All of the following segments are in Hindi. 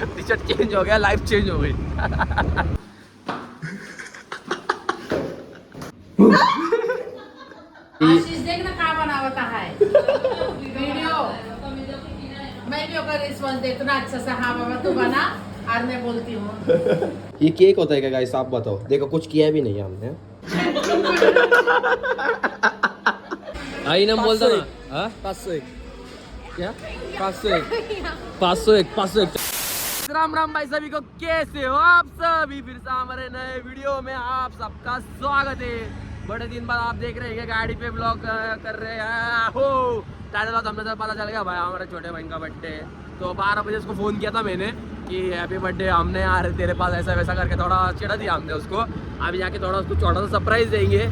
टी शर्ट चेंज हो गया, लाइफ चेंज हो गई। आशीष देख ना का बनावता है वीडियो। मैं भी होकर रिस्पॉन्स देती ना अच्छा सा, हाँ बाबा तू बना और मैं बोलती हूँ। ये केक होता है क्या गाइस, आप बताओ। देखो कुछ किया भी नहीं है हमने। आई ना बोलता ना, हाँ 501 क्या 501 राम राम भाई सभी को, कैसे हो आप सभी। फिर से हमारे नए वीडियो में आप सबका स्वागत है। बड़े दिन बाद आप देख रहे हैं गाड़ी पे ब्लॉग कर रहे हैं हो। टाइटल तो हमने तो पता चल गया भाई, हमारे छोटे भाई का बर्थडे है। तो 12 बजे उसको फ़ोन किया था मैंने कि हैप्पी बर्थडे, हमने यार तेरे पास ऐसा वैसा करके थोड़ा चिढ़ा दिया हमने उसको। अभी जाके थोड़ा उसको छोटा सा सरप्राइज देंगे,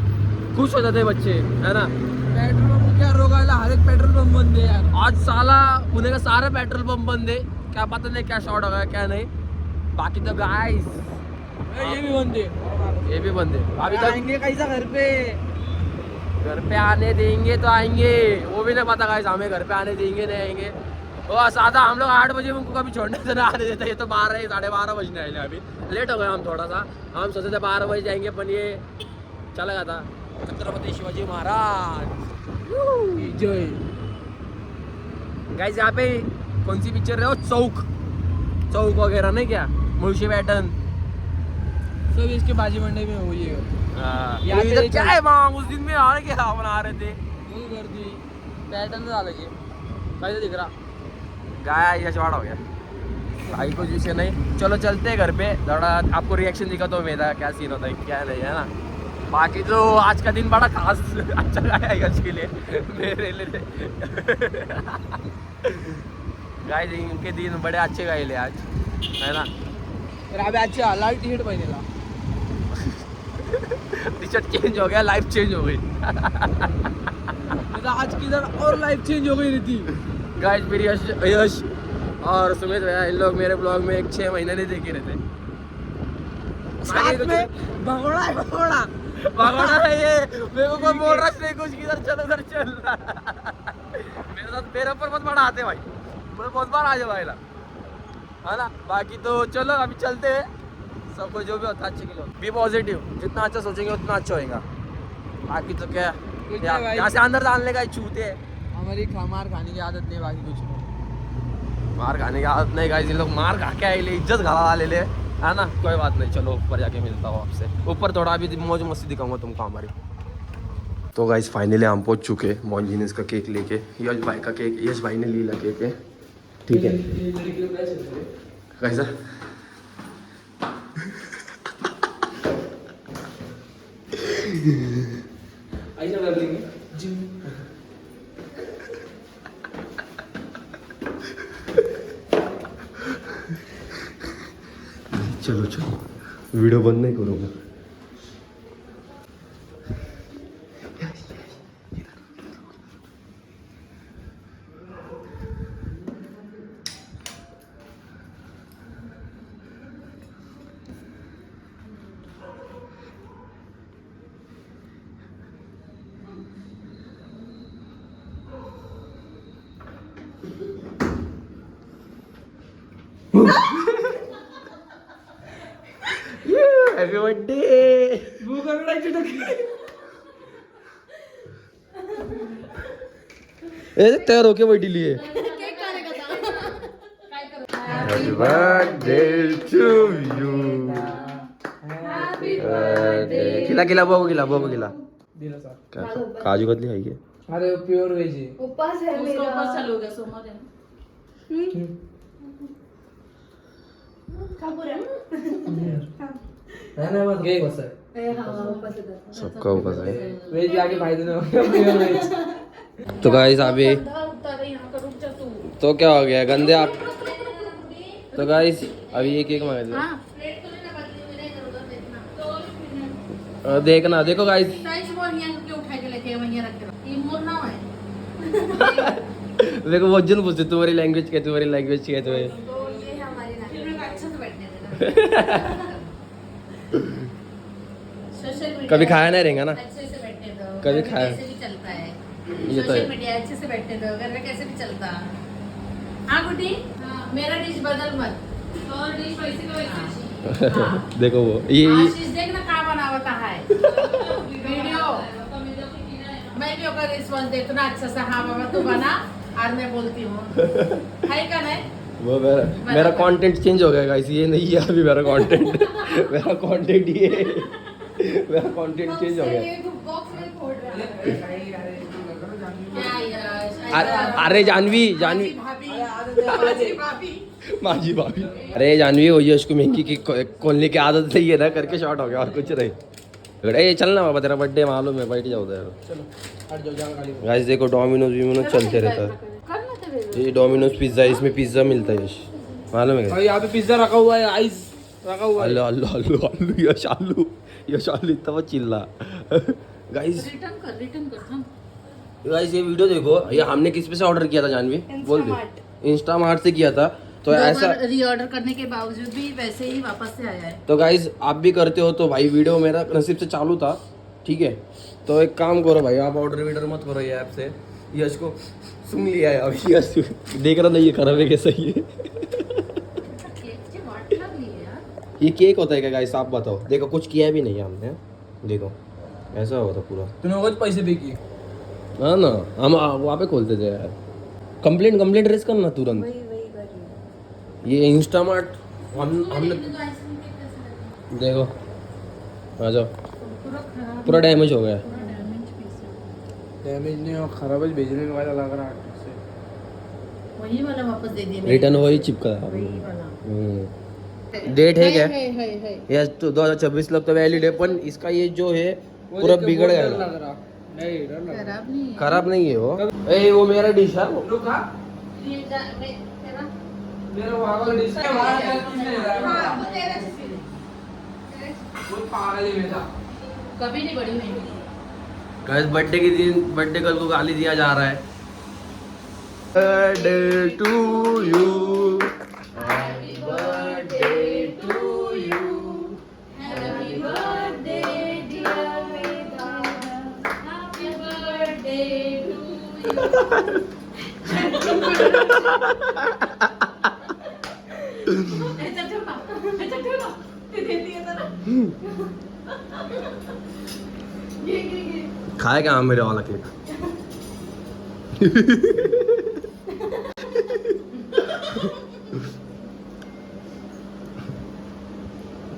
खुश हो जाते बच्चे, है ना। पेट्रोल पंप क्या रोगा, हर एक पेट्रोल पंप बंद है यार। आज साला पुणे का सारे पेट्रोल पंप बंद है, क्या पता नहीं क्या शॉर्ट होगा क्या नहीं। बाकी तो गाइस ये भी बंद है, ये भी बंद है। अभी तक आएंगे कैसा घर पे आने देंगे तो आएंगे, वो भी नहीं पता गाइस हमें घर पे आने देंगे नहीं आएंगे। वो सादा हम लोग 8 बजे उनको कभी छोड़ने से ना आने देते, ये तो 12 12:30 बजने आए। अभी लेट हो गए हम थोड़ा सा, हम सोचे थे 12 बजे जाएंगे, पर ये चला गया था। छत्रपति शिवाजी महाराज जय। गाइस यहाँ पे कौन सी पिक्चर है वो, चौक वगैरह नहीं क्या, मुंशी पैटर्न सब इसके बाजी मंडे में हुई है। यहाँ पे क्या है वहाँ, उस दिन में आ क्या बना रहे थे, गर्दी पैटर्न डाल के कैसे दिख रहा। गाया ये चौड़ा हो गया भाई, कुछ विषय नहीं। चलो चलते हैं घर पे, थोड़ा आपको रिएक्शन दिखा तो मेरा क्या सीन होता है क्या नहीं, है ना। बाकी तो आज का दिन बड़ा खास अच्छा गया है यश के लिए, मेरे लिए। गाइस इनके दिन बड़े अच्छे गए आज, है ना। तर अबे अच्छा लाल टी शर्ट पहिनेला, टी शर्ट चेंज हो गया, लाइफ चेंज हो गई। तो आज की तरह और लाइफ चेंज हो गई रहती। गाइस फिर यश और सुमित भैया इन लोग मेरे ब्लॉग में 6 महीने नहीं देखे रहते। साथ में भगोड़ा है, भगोड़ा भगवान है ये, मेरे को बोल रहा है कुछ किधर चल उधर चल। मेरे साथ मेरे ऊपर मत बड़ा आते भाई, मैं बहुत बार आ जाओ भाई, है ना। बाकी तो चलो अभी चलते हैं, सबको जो भी होता है अच्छे के लिए बी पॉजिटिव, जितना अच्छा सोचेंगे उतना अच्छा होएगा। बाकी तो क्या यहाँ से अंदर डालने का छूते है। हमारी मार खाने की आदत नहीं, बाकी कुछ नहीं। मार खाने की आदत नहीं गाइस, ये लोग मार खा के आए ले, इज्जत घड़ा ले ले, है ना। कोई बात नहीं, चलो ऊपर जाके मिलता हूँ आपसे। ऊपर थोड़ा अभी मौज मस्ती दिखाऊंगा तुमको हमारी। तो गाइस फाइनली हम पहुंच चुके हैं मॉन्जिनिस का केक लेके। यश भाई का केक, यश भाई ने लीला केक है, ठीक है। कैसा ऐसा कर लेंगे जिम। चलो चलो, वीडियो बंद नहीं करूँगा। Happy birthday. भूख रगड़ायची टक्के। ए तयार होके बैठी लिए। हैप्पी बर्थडे टू यू, खिला खिला बाबू, खिला बाबू खिला। दिला सर क्या काजू कतली है ये? अरे प्योर वेज है। उपवास है मेरा, उसका उपवास चालू हो गया, सोमवार है। ना मत गए उपवास है। सबका उपवास है। वेज लाके फायदा नहीं होगा, प्योर वेज। तो गाइस अभी तो क्या हो गया गंदे आप। तो गाइस अभी ये केक मंगा दिया। देखना, देखो गाइस देखो बहुत जन पूछते तुम्हारी लैंग्वेज क्या, तुम्हारी लैंग्वेज क्या तुम्हें। कभी खाया नहीं रहेगा ना, अच्छे से बैठने दो, कभी घर में खाया। कैसे भी चलता है, ये तो है। सोशल मीडिया अच्छे से बैठने दो, घर में कैसे भी चलता। हाँ गुड्डी, मेरा डिश बदल मत। देखो वो ये आशीष देख ना का बनावत आहे वीडियो मैं भी ओकर रिस्पॉन्स देतो ना अच्छा सा हाँ बाबा तू बना और मैं बोलती हूँ है का नहीं वो मेरा कंटेंट चेंज हो गया गाइस, ये नहीं है अभी मेरा कंटेंट मेरा कंटेंट ये मेरा कंटेंट चेंज हो गया। क्या यार अरे जानवी जानवी माझी भाभी, अरे जानवी वो यश को महंगी की खोलने की आदत नहीं है ना, करके शॉर्ट हो गया और कुछ नहीं। अरे चल ना बाबा, तेरा बर्थडे मालूम है, बैठ जाओ उधर। गाइस देखो डोमिनोज चलते रहता है, ये डोमिनोज पिज्जा, इसमें पिज्जा मिलता है यश, मालूम है क्या? यहाँ पे पिज्जा रखा हुआ है, आइस रखा हुआ है। आलू आलू आलू आलू यश आलू यश आलू इतना वो चिल्ला। गाइस रिटर्न कर हम गाइस ये वीडियो देखो, ये हमने किस पे से ऑर्डर किया था जानवी, बोल दे। इंस्टामार्ट से किया था, तो ऐसा रीऑर्डर करने के बावजूद भी वैसे ही वापस से आया है। तो गाइस आप भी करते हो तो भाई, वीडियो मेरा नसीब से चालू था, ठीक है, तो एक काम करो भाई, आप ऑर्डर वीडर मत करो ये ऐप से। यश को सुन लिया है अभी, यश देख रहा नहीं है खराब है कैसा ये ये केक होता है क्या गाइस, आप बताओ। देखो कुछ किया भी नहीं है हमने, देखो ऐसा हुआ था पूरा। तूने कुछ पैसे पे किए? हाँ ना, हम वहाँ पे खोलते थे यार। कंप्लेंट रेस करना तुरंत। ये इंस्टामार्ट हमने देखो, आ जाओ, पूरा डैमेज हो गया। डैमेज नहीं और खराब है, भेजने के बाद लग रहा है से वही वाला वापस दे दिए, रिटर्न वही चिपका था। वही वाला। डेट है क्या? है ये तो 2026 लगता है वैलिड है, पर इसका ये जो है पूरा बिगड़ गया। लग रहा नहीं, डर लग रहा। खराब नहीं है। खराब नहीं है वो। ए वो मेरा डिश है वो। रुका मेरा वाला डिश है, वहां का किसने ले रहा है? वो पागल ही बेटा, कभी नहीं बड़ी हुई। गाइस बर्थडे के दिन, बर्थडे कल को गाली दिया जा रहा है। Birthday to you, happy birthday to you, happy birthday dear Vedant, happy birthday to you. खाए क्या मेरे वाला केक?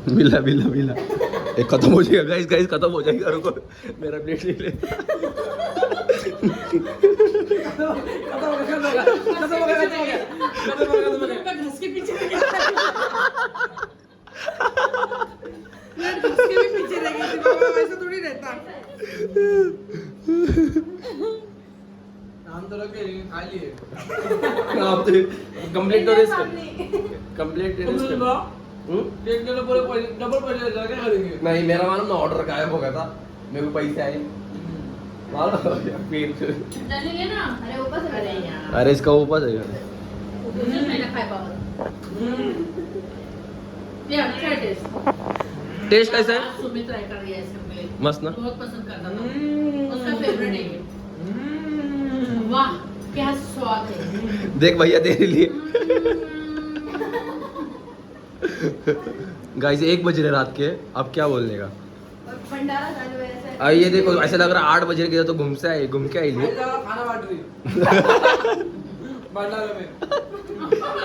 मिला मिला मिला, एक खत्म हो जाएगा गाइस, गाइस खत्म हो जाएगा, रुको मेरा प्लेट ले ले। घस के पीछे रह गई थी बाबा, वैसे थोड़ी रहता। नाम तो लग गए, खा लिए। आप तो कंप्लीट तो रेस कर, कंप्लीट रेस कर। एक जगह पूरे डबल पैसे लगा क्या करेंगे? नहीं मेरा मालूम ना, ऑर्डर गायब हो गया था, मेरे को पैसे आए मालूम पेट। डालेंगे ना, अरे ऊपर से अरे यार, अरे इसका ऊपर है मैंने खाया पावर। ये अच्छा टेस्ट। टेस्ट कैसा है? सुमित ट्राई कर दिया इससे पहले, मस्त ना? बहुत पसंद करता था, उसका फेवरेट है ये। वाह क्या स्वाद है। देख भैया तेरे लिए गाइस 1 बज रहे रात के, अब क्या बोलने का। भंडारा चालू है ऐसे। अब ये देखो ऐसा लग रहा 8 बज रहे, तो घूम के आई लिए खाना बांट रही भंडारे में।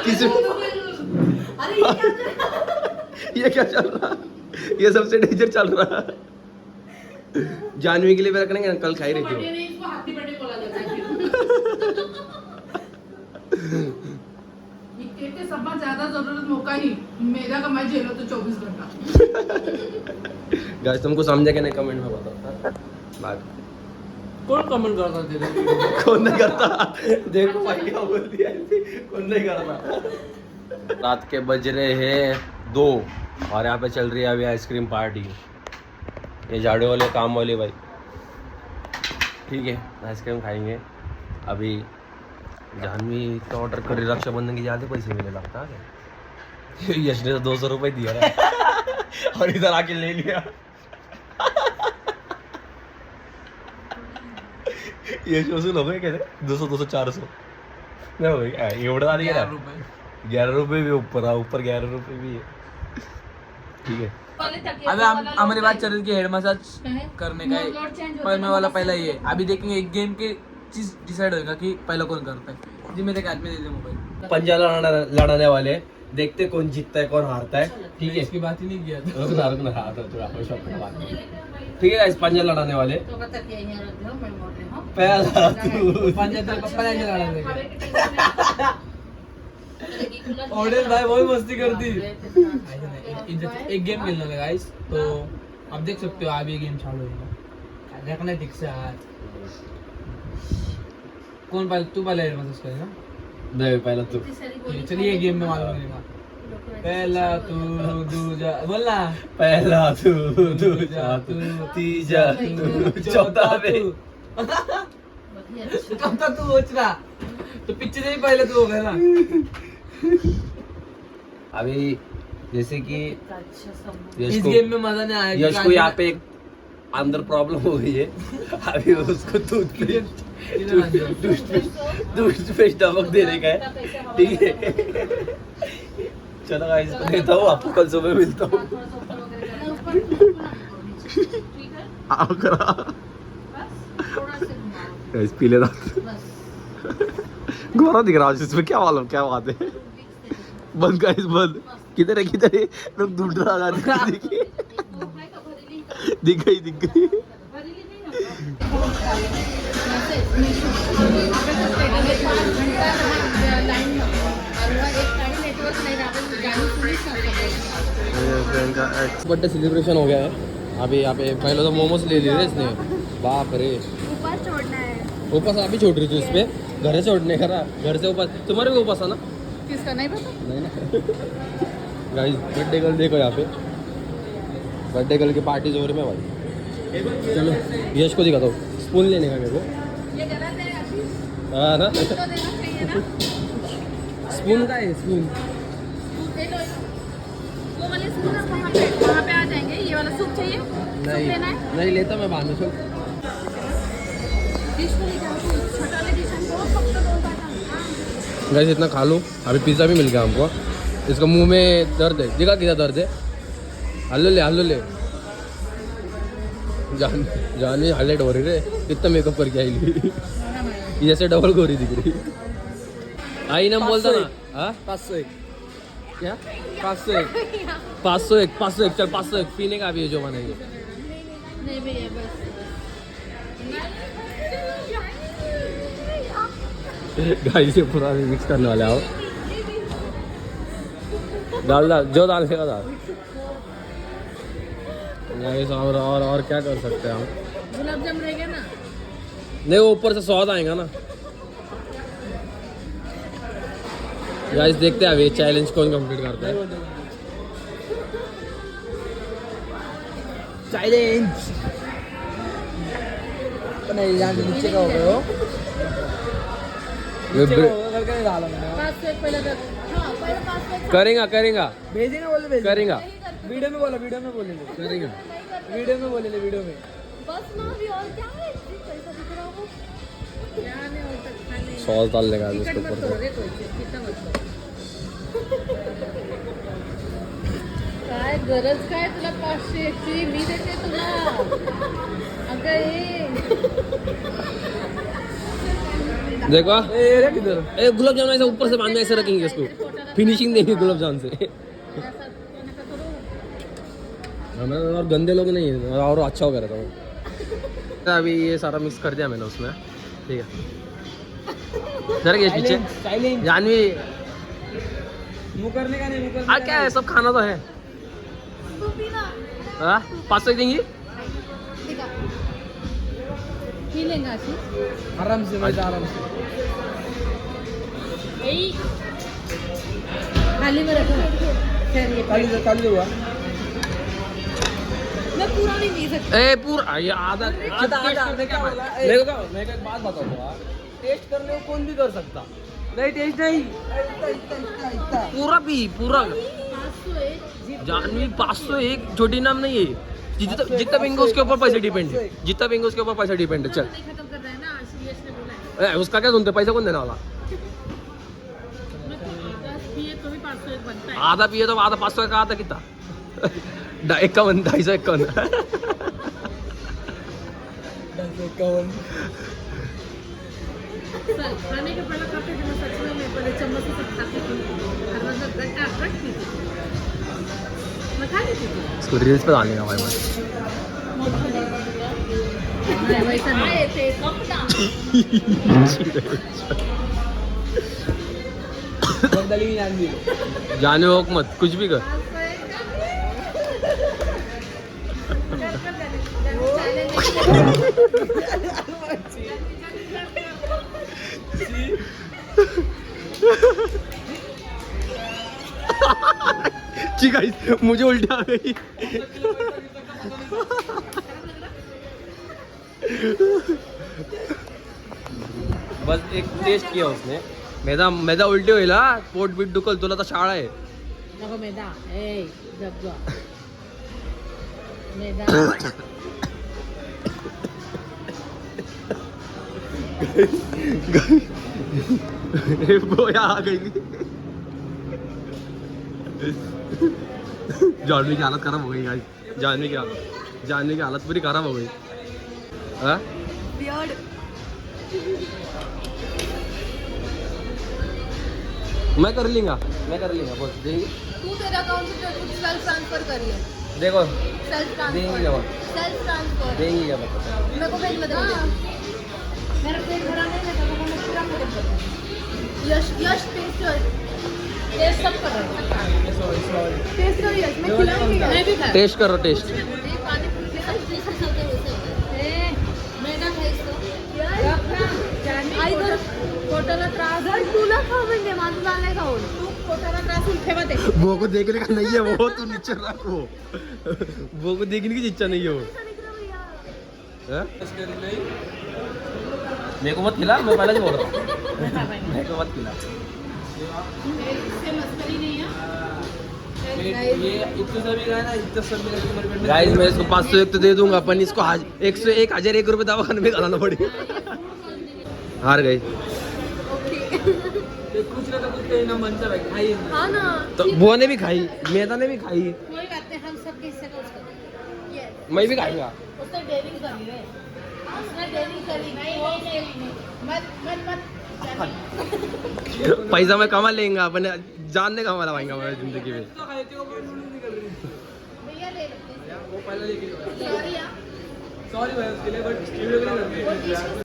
किस अरे ये क्या चल रहा है? ये क्या चल रहा, ये सबसे डेंजर चल रहा। जानवी के लिए भी रखने कल खाई रही बर्थडे थी नहीं, इसको हैप्पी बर्थडे बोला जाता है। ये केक के सबसे ज्यादा जरूरत मौका ही मेरा कमाई झेलो तो 24 घंटा। गाइस तुमको समझे कि नहीं कमेंट में बताओ। बात कौन कमेंट करता तेरे? कौन नहीं करता, देखो भाई क्या बोल दिया, कौन नहीं करता। रात के बज रहे हैं 2 और यहाँ पे चल रही है अभी आइसक्रीम पार्टी। ये झाड़ू वाले काम वाले भाई, ठीक है आइसक्रीम खाएंगे अभी। जानवी का ऑर्डर कर रक्षाबंधन के ज़्यादा पैसे मिले लगता है। यश ने तो 200 रुपये दिया है और इधर आके ले लिया। यश वसूल हो गए कैसे 200 200 400 नाही भाई एवढं आधी गेला ₹11 भी ऊपर, ऊपर ₹11 भी है। ठीक है, अभी हमारी बात चल रही थी हेड मसाज करने का है, पर मैं वाला पहला ये अभी देखेंगे एक गेम के चीज डिसाइड होगा कि पहला कौन करता है। जी मेरे हाथ में दे दे मोबाइल। पंजा लड़ाने वाले, देखते कौन जीतता है कौन हारता है। ठीक है, इसकी बात ही नहीं किया था। रुकना ठीक है गाइस, पंजा लड़ाने वाले। तो बता के यहाँ रख दो, मैं बोल रही हूँ। पहला तू। पंजाब पप्पा नहीं लड़ा देगा। ऑडियंस भाई बहुत मस्ती करती। एक गेम खेलना है गाइस, तो आप देख सकते हो आप ये गेम चालू होगा। देखना ठीक से आज कौन पहले, तू पहले मसाज करेगा। नहीं, पहला तू। चलिए ये गेम में मालूम नहीं बात। पहला तू दूजा बोलना, पहला तू, दूजा तू, तीजा तू, चौथा बे। चौथा तू सोच रहा, तो पीछे से ही पहले तू हो गया ना। अभी जैसे कि इस गेम में मजा नहीं आया। यश को यहाँ पे एक अंदर प्रॉब्लम हो गई है। अभी उसको टूथपेस्ट नमक देने का है। ठीक है, चलो गाइस, इसको देता हूँ, आपको कल सुबह मिलता हूँ। पीले गोरा दिख रहा है इसमें, क्या मालूम क्या बात है। बंद गाइस, बंद। किधर है लोग ढूंढ रहा दिख गई बर्थडे सेलिब्रेशन हो गया है। अभी यहाँ पे पहले तो मोमोज ले लिए इसने, बाप रे। ऊपर छोड़ना है। ऊपर अभी छोड़ रही थी उस पे, घर से उठने का, घर से ऊपर। तुम्हारे भी ऊपर था ना? किसका नहीं पता? नहीं ना। गाइस बर्थडे गर्ल देखो यहाँ पे, बर्थडे गर्ल की पार्टी हो रही है भाई। चलो यश को दिखाता हूँ, स्पून लेने का मेरे को। ये गलत है अभी, हाँ ना, तो देना चाहिए ना। स्पून का है, स्पून। ये लो, वो वाले स्पून वहाँ पे आ जाएंगे। ये वाला सूप चाहिए? सूप लेना है? नहीं लेता मैं बाद में। चल डिश को लेके आओ, छोटा वाले डिश हमको फक्त 2 काटा। गाइस इतना खा लो। अभी पिज़्ज़ा भी मिल गया हमको। इसका मुंह में दर्द है, दिखा कितना दर्द है। हल्लो ले जानी हाईलाइट हो रही रे, कितना मेकअप करके आई ली। जैसे डबल गोरी दिख रही। आई ना बोलता ना। हाँ 501 क्या 501 501 चल 501 पीने का भी है जो बनेंगे। नहीं भैया बस। गाइस ये पूरा मिक्स करने वाले आओ। डाल जो डालने का डाल। गाइस और क्या कर सकते हैं हम? गुलाब जामुन रहेगा ना? नहीं वो ऊपर से स्वाद आएगा ना। गाइस देखते हैं अभी चैलेंज कौन कंप्लीट करता है। चैलेंज नहीं जान नीचे का हो गए हो, नीचे का होगा करके नहीं डाला मैंने। 5 से पहले तक। हाँ पहले 5 से। करेगा भेजेंगे बोले भेजेंगे। करेगा वीडियो में बोला, वीडियो में बोलेंगे, करेगा। वीडियो में बोलेंगे, वीडियो में। बस ना भी और क्या है? कैसा दिख रहा हो? क्या नहीं होता खाने। सॉस डाल देगा इसके टिकट मत ऊपर। करो रे कोई चीज, कितना मत करो। काय गरज काय तुला 500 ची? मी देते तुला. अगं ये देखो रे किधर ए गुलाब जामुन ऐसा ऊपर से बांधना, ऐसे रखेंगे इसको, फिनिशिंग देंगे गुलाब जामुन से। हमारे और गंदे लोग नहीं है, और अच्छा हो गया था वो। अभी ये सारा मिक्स कर दिया मैंने उसमें। ठीक है, जरा के पीछे चैलेंज जानवी। मुंह करने का नहीं, मुंह करने आ क्या है, सब खाना तो है। तू भी ना हाँ 500 देंगी। दिखा पी लेंगे अशी. आराम से बैठ, आराम से। खाली में रखो. खैर ये खाली दे हुआ। मैं पूरा नहीं पी सकती. ए पूरा ये आधा आधा क्या बोला? मेरे को मैं एक बात बताऊंगा, टेस्ट करने को कौन भी कर सकता। नहीं टेस्ट नहीं। पूरा पी पूरा। 501 जानवी 501 छोटी नाम नहीं है। जितना पिंग उसके ऊपर पैसे डिपेंड है, जितना पिंग उसके ऊपर पैसा डिपेंड है। चल नहीं खत्म कर रहे हैं ना, आशीष ने बोला है. उसका क्या सुनते, पैसा कौन देने वाला। मैं तो 10 पिए तो बनता है आधा पिए तो आधा 500 का आता कितना 51 251 चल खाने के पहले खाते थे मैं सच में मैं पहले चम्मच से खाती थी और मतलब गट्टा रखती थी मैं खा लेती थी इसको रील्स पे डालने का भाई नहीं वैसा नहीं थे कम दाम जाने हो मत कुछ भी कर ठीक है मुझे उल्टी आ गई बस एक टेस्ट किया उसने मैदा मैदा उलटी होईल हा पोट बीट दुखल तुला तर शाळा आहे नको मैदा ए जब जा मैदा बोया आ गई जानवी की हालत खराब हो गई गाइस जानवी की हालत पूरी खराब हो गई हाँ? मैं कर लूंगा बस देंगे तू तेरा अकाउंट से कुछ सेल्फ ट्रांसफर करिए देखो सेल्फ देंगे ट्रांसफर क्या सेल्फ ट्रांसफर देंगे क्या बता मेरे को भेज मत मेरा पेट भरा नहीं है तो मैं पूरा पेट भरा यश यश टेस्ट टेस्ट सब कर रहा है टेस्ट कर यश मैं खिलाऊंगी मैं भी खा टेस्ट करो टेस्ट पानी पूरी मैदा है इसको आई तर पोटाला त्रास आहे तुला खा म्हणजे माझं झालंय खाऊन तू पोटाला त्रास होऊन ठेवत आहे वो को देखने का नहीं है वो तू नीचे रख वो को देखने की इच्छा नहीं है वो हाँ? मेरे को मत खिला मैं पहले से बोल रहा हूँ मेरे को मत खिला इससे मस्करी नहीं है गाइस मैं इसको 501 तो दे दूंगा अपन इसको 101 रुपए दवाखाने में कराना पड़ेगा हार गई हाँ ना तो बुआ ने भी खाई मेहता ने भी खाई कोई बात नहीं हम सबके हिस्से का उसको ये मैं भी खाऊंगा उसने डेयरिंग करी है उसने डेयरिंग करी नहीं मत मत मत पैसा मैं कमा लेंगे अपन जान नहीं कमा पाएंगे मैं जिंदगी में भैया ले लेते सॉरी यार सॉरी भाई उसके लिए बट